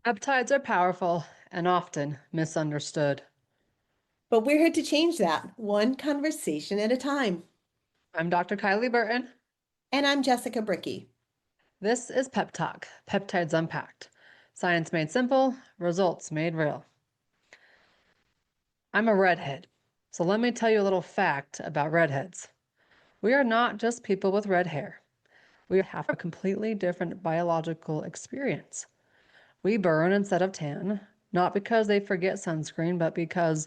Peptides are powerful and often misunderstood. But we're here to change that, one conversation at a time. I'm Dr. Kylie Burton. And I'm Jessica Bricky. This is Pep Talk, Peptides Unpacked. Science made simple, results made real. I'm a redhead, so let me tell you a little fact about redheads. We are not just people with red hair. We have a completely different biological experience. We burn instead of tan, not because they forget sunscreen, but because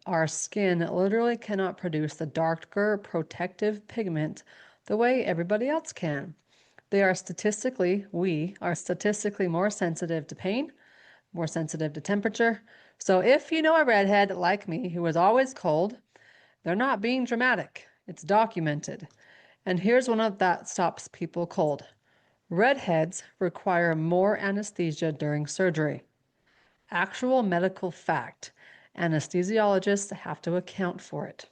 our skin literally cannot produce the darker protective pigment the way everybody else can. We are statistically more sensitive to pain, more sensitive to temperature. So if you know a redhead like me who is always cold, they're not being dramatic. It's documented. And here's one of that stops people cold. Redheads require more anesthesia during surgery. Actual medical fact. Anesthesiologists have to account for it.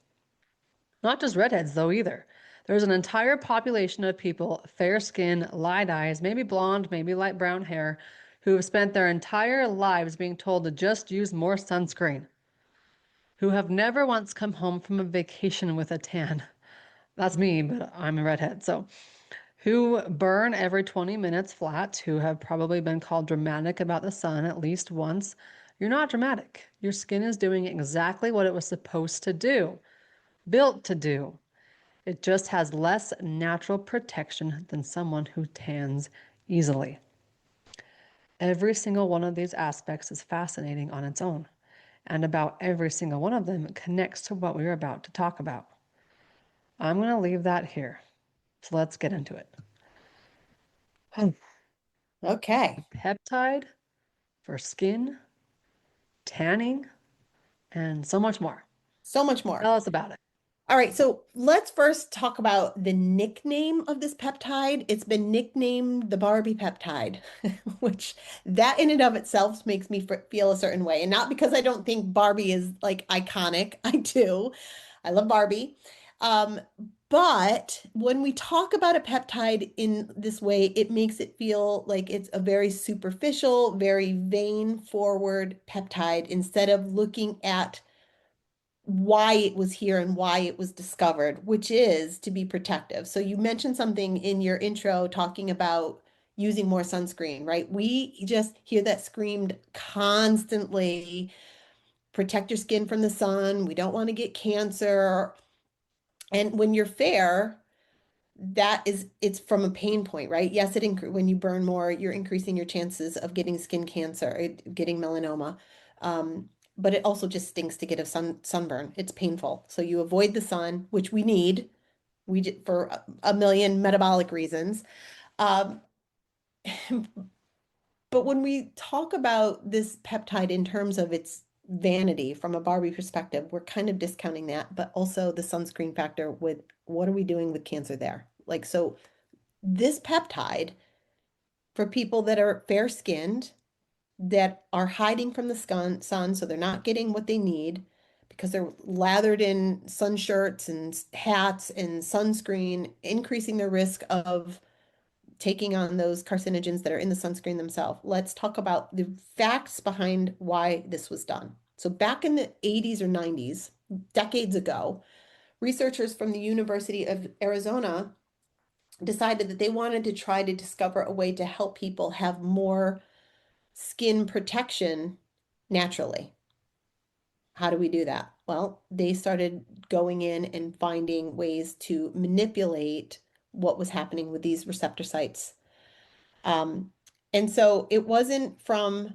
Not just redheads, though, either. There's an entire population of people, fair skin, light eyes, maybe blonde, maybe light brown hair, who have spent their entire lives being told to just use more sunscreen, who have never once come home from a vacation with a tan. That's me, but I'm a redhead. So, who burn every 20 minutes flat, who have probably been called dramatic about the sun at least once. You're not dramatic. Your skin is doing exactly what it was supposed to do, built to do. It just has less natural protection than someone who tans easily. Every single one of these aspects is fascinating on its own, and about every single one of them connects to what we are about to talk about. I'm going to leave that here. So let's get into it. Okay. Peptide for skin, tanning, and so much more. So much more. Tell us about it. All right, so let's first talk about the nickname of this peptide. It's been nicknamed the Barbie peptide, which that in and of itself makes me feel a certain way. And not because I don't think Barbie is like iconic. I do. I love Barbie. Um, but when we talk about a peptide in this way, it makes it feel like it's a very superficial, very vein forward peptide instead of looking at why it was here and why it was discovered, which is to be protective. So you mentioned something in your intro talking about using more sunscreen, right? We just hear that screamed constantly, protect your skin from the sun. We don't want to get cancer. And when you're fair, it's from a pain point, right? Yes, when you burn more, you're increasing your chances of getting skin cancer, getting melanoma. But it also just stinks to get a sunburn. It's painful. So you avoid the sun, which we need. For a million metabolic reasons. Um, but when we talk about this peptide in terms of its vanity from a Barbie perspective, we're kind of discounting that, but also the sunscreen factor with what are we doing with cancer there? Like, so this peptide for people that are fair-skinned, that are hiding from the sun, so they're not getting what they need because they're lathered in sun shirts and hats and sunscreen, increasing their risk of taking on those carcinogens that are in the sunscreen themselves. Let's talk about the facts behind why this was done. So back in the 80s or 90s, decades ago, researchers from the University of Arizona decided that they wanted to try to discover a way to help people have more skin protection naturally. How do we do that? Well, they started going in and finding ways to manipulate what was happening with these receptor sites. Um, and so it wasn't from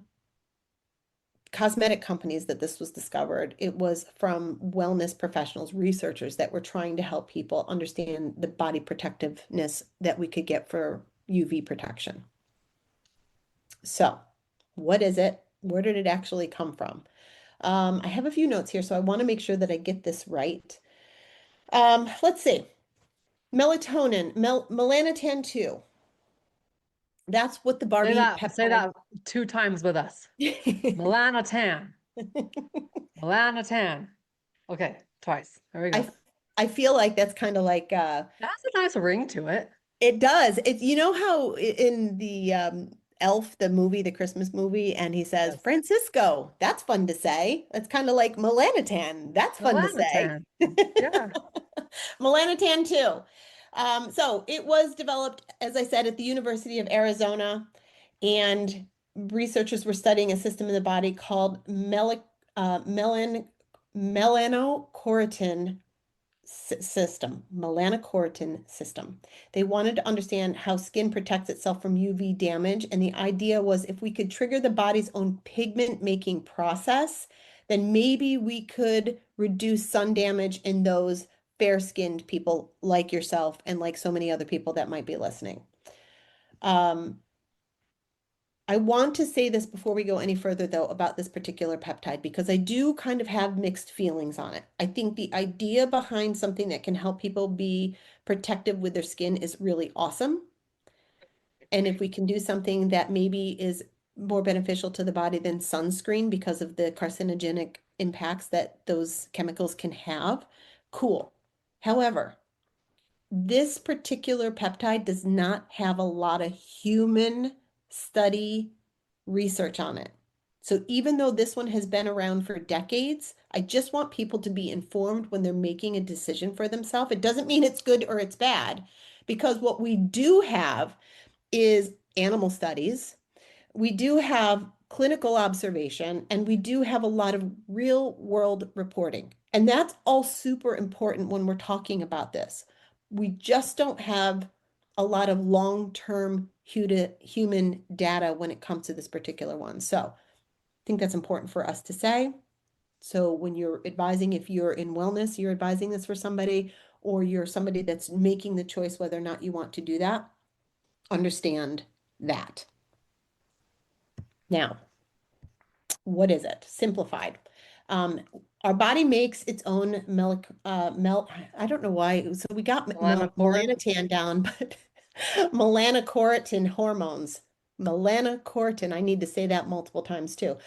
cosmetic companies that this was discovered. It was from wellness professionals, researchers that were trying to help people understand the body protectiveness that we could get for UV protection. So, what is it? Where did it actually come from? I have a few notes here, so I want to make sure that I get this right. Let's see. Melanotan 2. That's what the Barbie Say peptide. that 2 times with us. Melanotan. Melanotan. Okay, twice. There we go. I I feel like that's kind of like That's a nice ring to it. it does. It's you know how in the Elf, the movie, the Christmas movie, and he says, Yes. Francisco, that's fun to say. That's kind of like melanotan. That's fun to say. Melanotan. Yeah. Melanotan too. So it was developed, as I said, at the University of Arizona, and researchers were studying a system in the body called melanocortin melanocortin system. They wanted to understand how skin protects itself from UV damage, and the idea was if we could trigger the body's own pigment making process, then maybe we could reduce sun damage in those fair-skinned people like yourself and like so many other people that might be listening. Um, I want to say this before we go any further, though, about this particular peptide, because I do kind of have mixed feelings on it. I think the idea behind something that can help people be protective with their skin is really awesome. And if we can do something that maybe is more beneficial to the body than sunscreen because of the carcinogenic impacts that those chemicals can have, cool. However, this particular peptide does not have a lot of human study research on it. So even though this one has been around for decades, I just want people to be informed when they're making a decision for themselves. It doesn't mean it's good or it's bad, because what we do have is animal studies. We do have clinical observation, and we do have a lot of real world reporting. And that's all super important when we're talking about this. We just don't have a lot of long-term human data when it comes to this particular one. So I think that's important for us to say. So when you're advising, if you're in wellness, you're advising this for somebody, or you're somebody that's making the choice whether or not you want to do that, understand that. Now, what is it? Simplified. Um, our body makes its own I don't know why. So we got Melanocortin. melanotan down, but melanocortin hormones. Melanocortin. I need to say that multiple times too.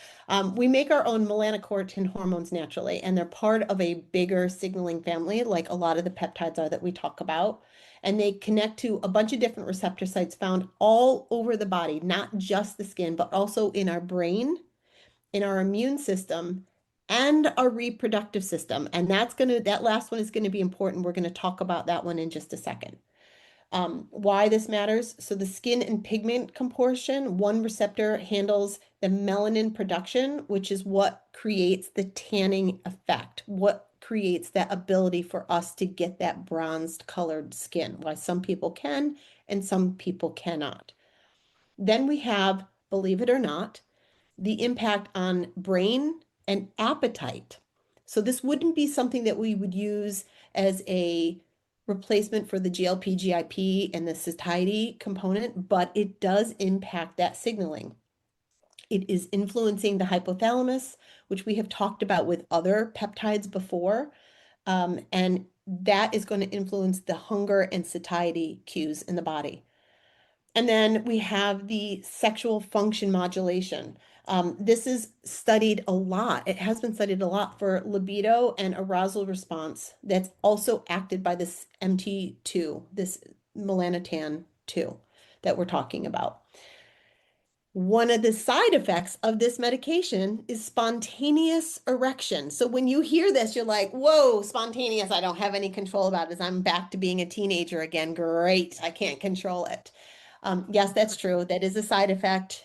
We make our own melanocortin hormones naturally, and they're part of a bigger signaling family, like a lot of the peptides are that we talk about. And they connect to a bunch of different receptor sites found all over the body, not just the skin, but also in our brain, in our immune system, and our reproductive system. And that last one is going to be important. We're going to talk about that one in just a second. Why this matters. So the skin and pigment composition, one receptor handles the melanin production, which is what creates the tanning effect, what creates that ability for us to get that bronzed colored skin, why some people can and some people cannot. Then we have, believe it or not, the impact on brain and appetite. So this wouldn't be something that we would use as a replacement for the GLP, GIP, and the satiety component, but it does impact that signaling. It is influencing the hypothalamus, which we have talked about with other peptides before, and that is going to influence the hunger and satiety cues in the body. And then we have the sexual function modulation. This is studied a lot. It has been studied a lot for libido and arousal response that's also acted by this MT2, this melanotan 2 that we're talking about. One of the side effects of this medication is spontaneous erection. So when you hear this, you're like, whoa, spontaneous, I don't have any control about it. I'm back to being a teenager again. Great, I can't control it. Yes, that's true. That is a side effect.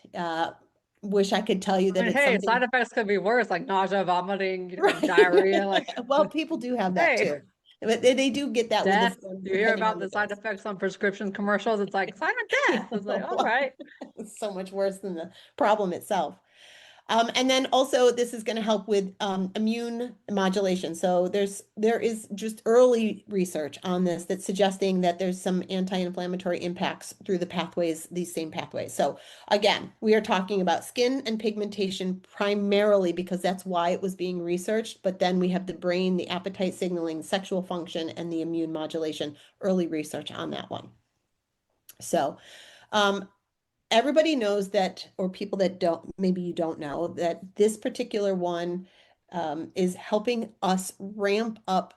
Wish I could tell you I that mean, it's hey, something. side effects could be worse, like nausea, vomiting, Right. diarrhea, like, Well, people do have that hey, too. But they do get that with death. this one, You hear depending on about the the side dose. effects on prescription commercials. It's like silent death. It's like, all Well, right. it's so much worse than the problem itself. And then also this is going to help with immune modulation. So there is just early research on this that's suggesting that there's some anti-inflammatory impacts through the pathways, these same pathways. So again, we are talking about skin and pigmentation primarily because that's why it was being researched. But then we have the brain, the appetite signaling, sexual function, and the immune modulation, early research on that one. So um, everybody knows that, or people that don't, maybe you don't know, that this particular one is helping us ramp up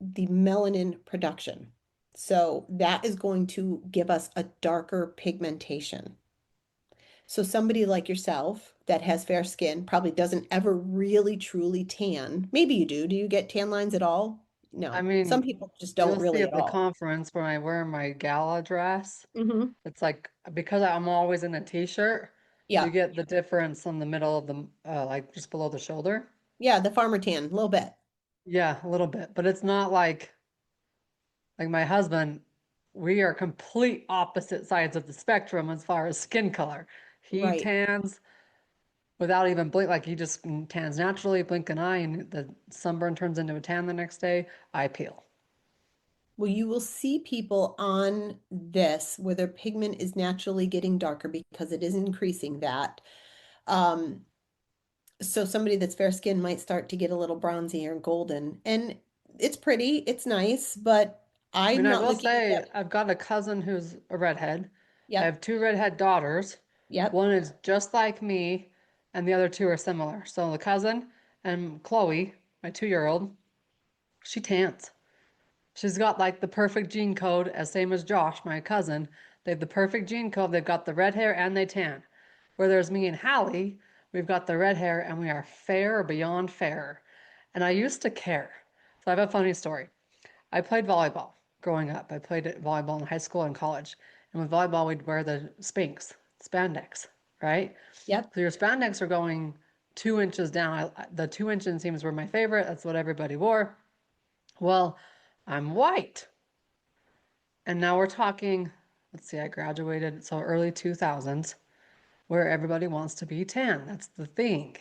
the melanin production. So that is going to give us a darker pigmentation. So somebody like yourself that has fair skin probably doesn't ever really truly tan. Maybe you do. Do you get tan lines at all? I No. Some mean, people just don't you'll see really at at the all. conference when I wear my gala dress, Hmm. it's like because I'm always in a t-shirt, you Yeah. get the difference in the middle of the like just below the shoulder. Yeah, the farmer tan, a little bit. Yeah, a little bit, but it's not like my husband, we are complete opposite sides of the spectrum as far as skin color. He Right. tans without even blink, like he just tans naturally, blink an eye, and the sunburn turns into a tan the next day. I peel. Well, you will see people on this where their pigment is naturally getting darker because it is increasing that. Um, so somebody that's fair skin might start to get a little bronzy or golden. And it's pretty, it's nice, but I mean, I'm I not will looking at say that. I've got a cousin who's a redhead. I Yep, have two redhead daughters. yep. One is just like me, and the other two are similar. So the cousin and Chloe, my 2-year-old, she tans. She's got like the perfect gene code, as same as Josh, my cousin. They have the perfect gene code. They've got the red hair and they tan. Where there's me and Hallie, we've got the red hair and we are fair beyond fair. And I used to care. So I have a funny story. I played volleyball growing up. I played volleyball in high school and college. And with volleyball, we'd wear the Spanx, spandex, right? Yep. So your spandex are going 2 inches down. The 2 inch inseams were my favorite. That's what everybody wore. Well, I'm white. And now we're talking, let's see, I graduated, so early 2000s, where everybody wants to be tan. That's the thing.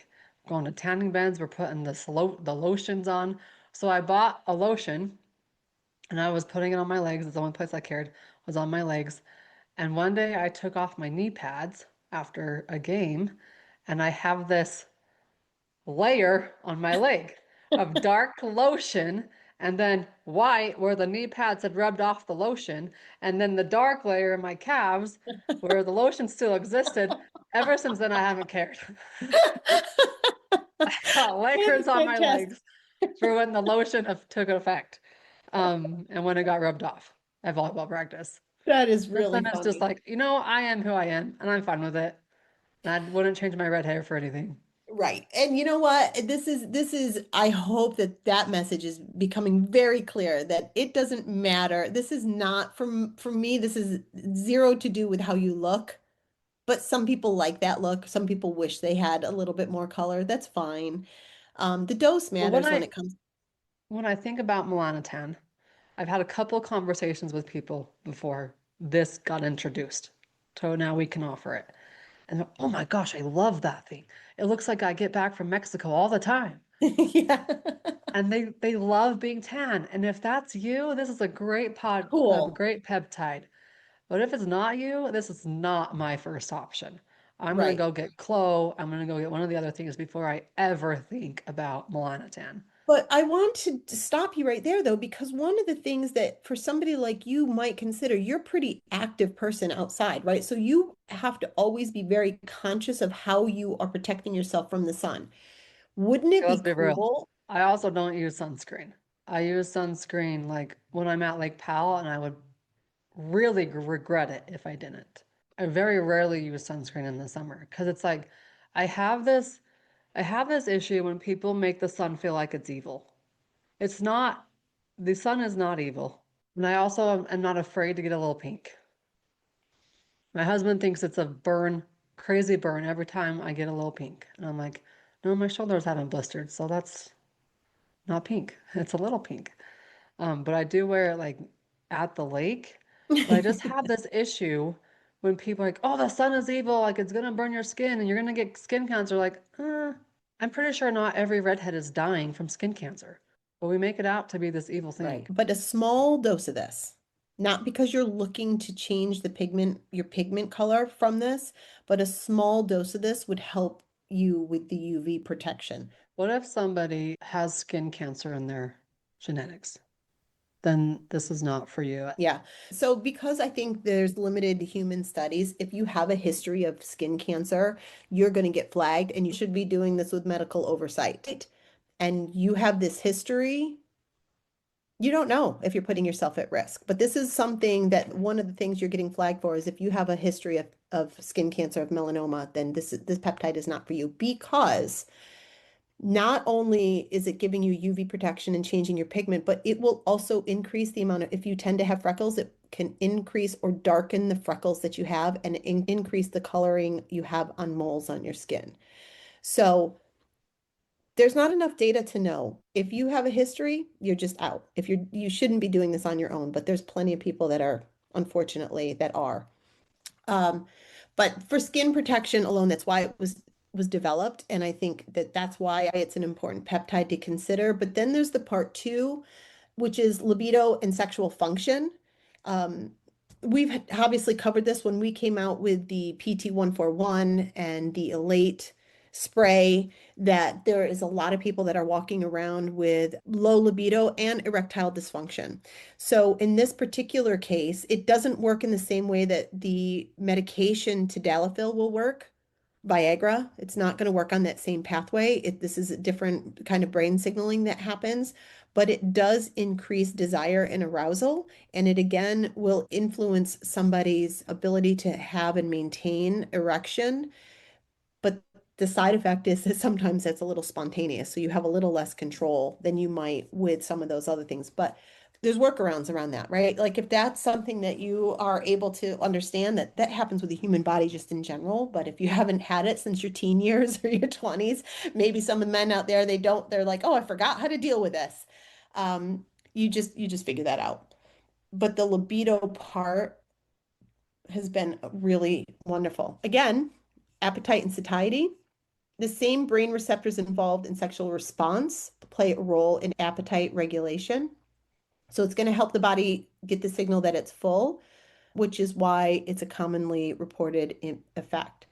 Going to tanning beds, we're putting the lotions on. So I bought a lotion and I was putting it on my legs. It's the only place I cared was on my legs. And one day I took off my knee pads after a game and I have this layer on my leg of dark lotion and then white where the knee pads had rubbed off the lotion and then the dark layer in my calves where the lotion still existed. Ever since then, I haven't cared. I got That is layers on my fantastic. legs for when the lotion took effect, and when it got rubbed off at volleyball practice. That is Since really then, it's just funny. like, I am who I am, and I'm fine with it. And I wouldn't change my red hair for anything. Right. And you know what? This is I hope that that message is becoming very clear that it doesn't matter. This is not for me, this is zero to do with how you look. But some people like that look. Some people wish they had a little bit more color. That's fine. The dose But when matters when I it comes. when I think about melanotan, I've had a couple conversations with people before this got introduced. So now we can offer it. And oh my gosh, I love that thing. It looks like I get back from Mexico all the time. Yeah. And they love being tan. And if that's you, this is a Cool. great peptide. But if it's not you, this is not my first option. I'm gonna Right. go get Clo. I'm gonna go get one of the other things before I ever think about melanotan. But I want to stop you right there, though, because one of the things that for somebody like you might consider, you're a pretty active person outside, right? So you have to always be very conscious of how you are protecting yourself from the sun. Wouldn't it Okay, be let's be real. cool? I also don't use sunscreen. I use sunscreen like when I'm at Lake Powell, and I would really regret it if I didn't. I very rarely use sunscreen in the summer because it's like I have this I have this issue when people make the sun feel like it's evil. It's not, the sun is not evil. And I also am not afraid to get a little pink. My husband thinks it's a burn, crazy burn every time I get a little pink. And I'm like, no, my shoulders haven't blistered, so that's not pink. It's a little pink. But I do wear it like at the lake. But I just have this issue when people are like, oh, the sun is evil, like it's gonna burn your skin and you're gonna get skin cancer. Like, I'm pretty sure not every redhead is dying from skin cancer, but we make it out to be this evil Right. thing. But a small dose of this, not because you're looking to change the pigment, your pigment color from this, but a small dose of this would help you with the UV protection. What if somebody has skin cancer in their genetics? Then this is not for you. Yeah. So because I think there's limited human studies, if you have a history of skin cancer, you're going to get flagged and you should be doing this with medical oversight. And you have this history, You don't know if you're putting yourself at risk, but this is something that one of the things you're getting flagged for is if you have a history of skin cancer, of melanoma, then this peptide is not for you because not only is it giving you UV protection and changing your pigment, but it will also increase the amount of, if you tend to have freckles, it can increase or darken the freckles that you have and increase the coloring you have on moles on your skin. So there's not enough data to know. If you have a history, you're just out. If you shouldn't be doing this on your own, but there's plenty of people that are, unfortunately, that are. Um, but for skin protection alone, that's why it was developed, and I think that that's why it's an important peptide to consider. But then there's the part two, which is libido and sexual function. Um, we've obviously covered this when we came out with the PT141 and the Elate spray, that there is a lot of people that are walking around with low libido and erectile dysfunction. So in this particular case, it doesn't work in the same way that the medication tadalafil will work. Viagra, it's not going to work on that same pathway. This is a different kind of brain signaling that happens, but it does increase desire and arousal. And it again will influence somebody's ability to have and maintain erection. But the side effect is that sometimes that's a little spontaneous. So you have a little less control than you might with some of those other things. But there's workarounds around that, right? Like if that's something that you are able to understand, that that happens with the human body just in general. But if you haven't had it since your teen years or your 20s, maybe some of the men out there, they're like, oh, I forgot how to deal with this. You just figure that out. But the libido part has been really wonderful. Again, appetite and satiety. The same brain receptors involved in sexual response play a role in appetite regulation. So it's going to help the body get the signal that it's full, which is why it's a commonly reported effect.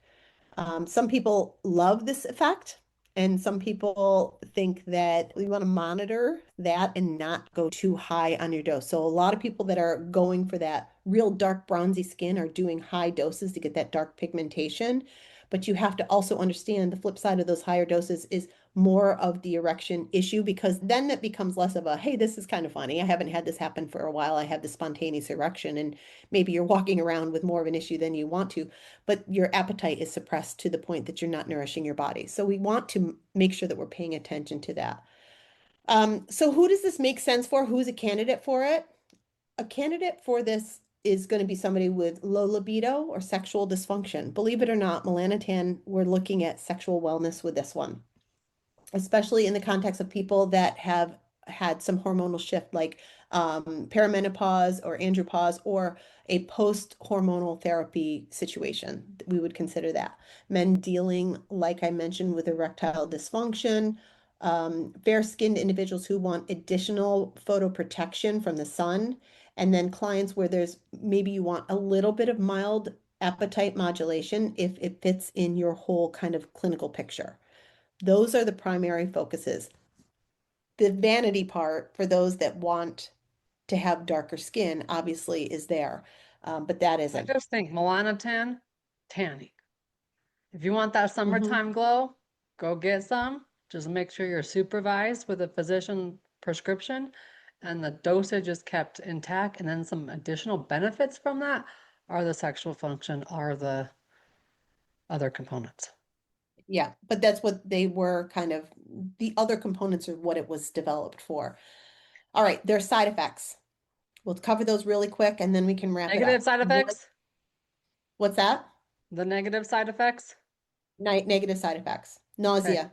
Some people love this effect, and some people think that you want to monitor that and not go too high on your dose. So a lot of people that are going for that real dark bronzy skin are doing high doses to get that dark pigmentation. But you have to also understand the flip side of those higher doses is more of the erection issue, because then it becomes less of a, hey, this is kind of funny. I haven't had this happen for a while. I have this spontaneous erection, and maybe you're walking around with more of an issue than you want to, but your appetite is suppressed to the point that you're not nourishing your body. So we want to make sure that we're paying attention to that. So who does this make sense for? Who's a candidate for it? A candidate for this is going to be somebody with low libido or sexual dysfunction. Believe it or not, melanotan, we're looking at sexual wellness with this one, especially in the context of people that have had some hormonal shift, like perimenopause or andropause or a post-hormonal therapy situation. We would consider that. Men dealing, like I mentioned, with erectile dysfunction, fair-skinned individuals who want additional photoprotection from the sun, and then clients where there's maybe you want a little bit of mild appetite modulation if it fits in your whole kind of clinical picture. Those are the primary focuses. The vanity part for those that want to have darker skin obviously is there, but that I isn't. just think melanotan, tanning. If you want that Mhm. summertime glow, go get some. Just make sure you're supervised with a physician prescription and the dosage is kept intact. And then some additional benefits from that are the sexual function, are the other components. Yeah, but that's what they were kind of, the other components are what it was developed for. All right, there are side effects. We'll cover those really quick and then we can wrap it Negative up. side effects? What's that? The negative side effects? Negative side effects. Okay. Nausea,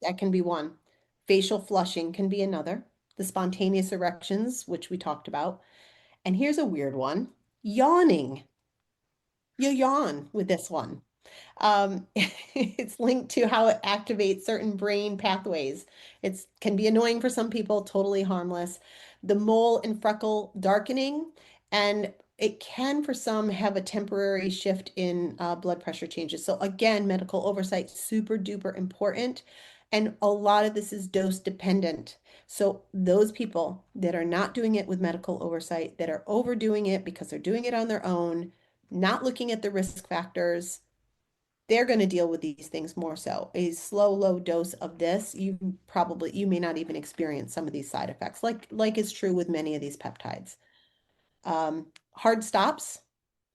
that can be one. Facial flushing can be another. The spontaneous erections, which we talked about. And here's a weird one, yawning. You yawn with this one. It's linked to how it activates certain brain pathways. It can be annoying for some people, totally harmless. The mole and freckle darkening, and it can for some have a temporary shift in blood pressure changes. So again, medical oversight, super duper important. And a lot of this is dose dependent. So those people that are not doing it with medical oversight, that are overdoing it because they're doing it on their own, not looking at the risk factors, they're going to deal with these things more so. A slow, low dose of this, you may not even experience some of these side effects, like is true with many of these peptides. Hard stops,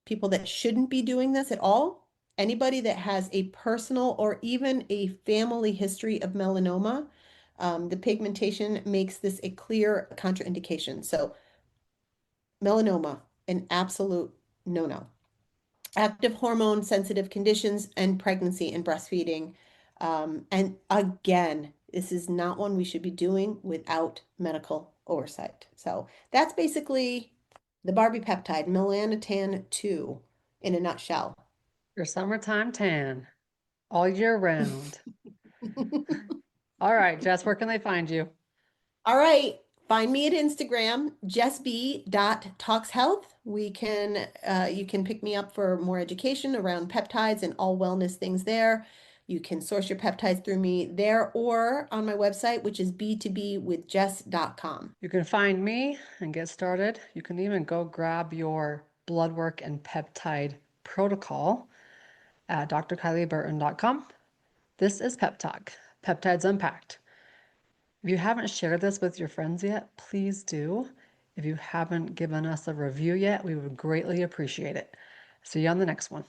people that shouldn't be doing this at all, anybody that has a personal or even a family history of melanoma, the pigmentation makes this a clear contraindication. So melanoma, an absolute no-no. Active hormone sensitive conditions and pregnancy and breastfeeding. And again, this is not one we should be doing without medical oversight. So that's basically the Barbie peptide, melanotan 2 in a nutshell. Your summertime tan all year round. All right, Jess, where can they find you? All right. Find me at Instagram, jessb.talkshealth. You can pick me up for more education around peptides and all wellness things there. You can source your peptides through me there or on my website, which is b2bwithjess.com. You can find me and get started. You can even go grab your blood work and peptide protocol at drkylieburton.com. This is Pep Talk, Peptides Unpacked. If you haven't shared this with your friends yet, please do. If you haven't given us a review yet, we would greatly appreciate it. See you on the next one.